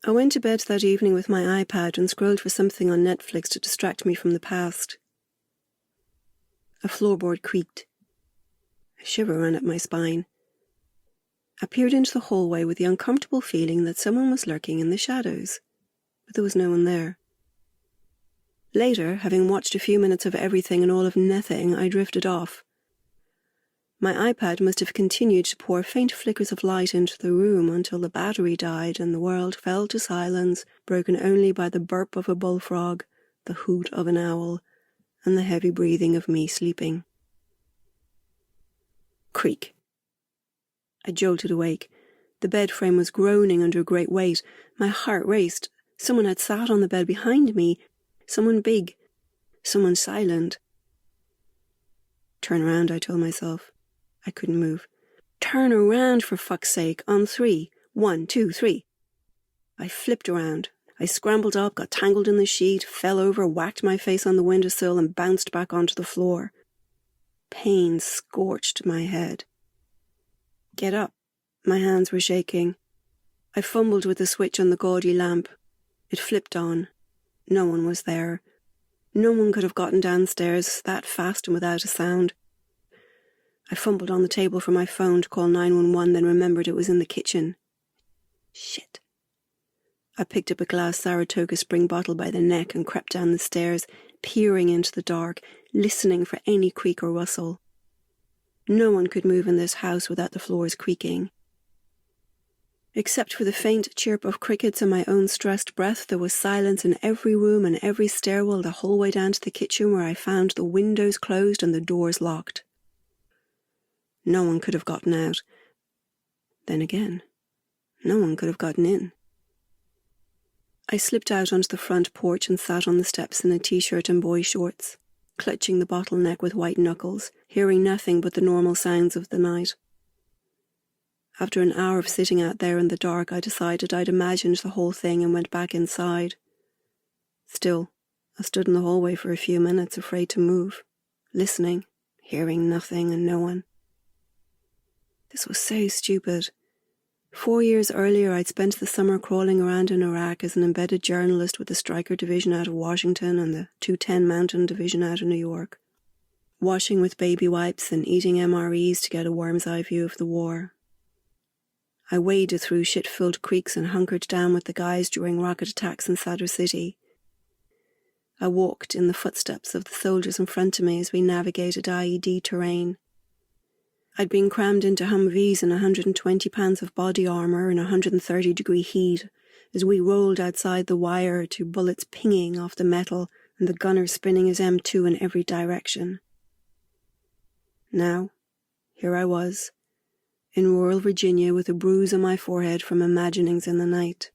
I went to bed that evening with my iPad and scrolled for something on Netflix to distract me from the past. A floorboard creaked. A shiver ran up my spine. I peered into the hallway with the uncomfortable feeling that someone was lurking in the shadows, but there was no one there. Later, having watched a few minutes of everything and all of nothing, I drifted off. My iPad must have continued to pour faint flickers of light into the room until the battery died and the world fell to silence, broken only by the burp of a bullfrog, the hoot of an owl, and the heavy breathing of me sleeping. Creak. I jolted awake. The bed frame was groaning under a great weight. My heart raced. Someone had sat on the bed behind me. Someone big. Someone silent. Turn around, I told myself. I couldn't move. Turn around, for fuck's sake, on 3. 1, 2, 3. I flipped around. I scrambled up, got tangled in the sheet, fell over, whacked my face on the windowsill and bounced back onto the floor. Pain scorched my head. Get up. My hands were shaking. I fumbled with the switch on the gaudy lamp. It flipped on. No one was there. No one could have gotten downstairs that fast and without a sound. I fumbled on the table for my phone to call 911, then remembered it was in the kitchen. Shit. I picked up a glass Saratoga Spring bottle by the neck and crept down the stairs, peering into the dark, listening for any creak or rustle. No one could move in this house without the floors creaking. Except for the faint chirp of crickets and my own stressed breath, there was silence in every room and every stairwell the whole way down to the kitchen, where I found the windows closed and the doors locked. No one could have gotten out. Then again, no one could have gotten in. I slipped out onto the front porch and sat on the steps in a t-shirt and boy shorts, clutching the bottleneck with white knuckles, hearing nothing but the normal sounds of the night. After an hour of sitting out there in the dark, I decided I'd imagined the whole thing and went back inside. Still, I stood in the hallway for a few minutes, afraid to move, listening, hearing nothing and no one. This was so stupid. 4 years earlier, I'd spent the summer crawling around in Iraq as an embedded journalist with the Stryker Division out of Washington and the 210 Mountain Division out of New York, washing with baby wipes and eating MREs to get a worm's eye view of the war. I waded through shit-filled creeks and hunkered down with the guys during rocket attacks in Sadr City. I walked in the footsteps of the soldiers in front of me as we navigated IED terrain. I'd been crammed into Humvees in 120 pounds of body armour in 130-degree heat as we rolled outside the wire to bullets pinging off the metal and the gunner spinning his M2 in every direction. Now, here I was, in rural Virginia with a bruise on my forehead from imaginings in the night.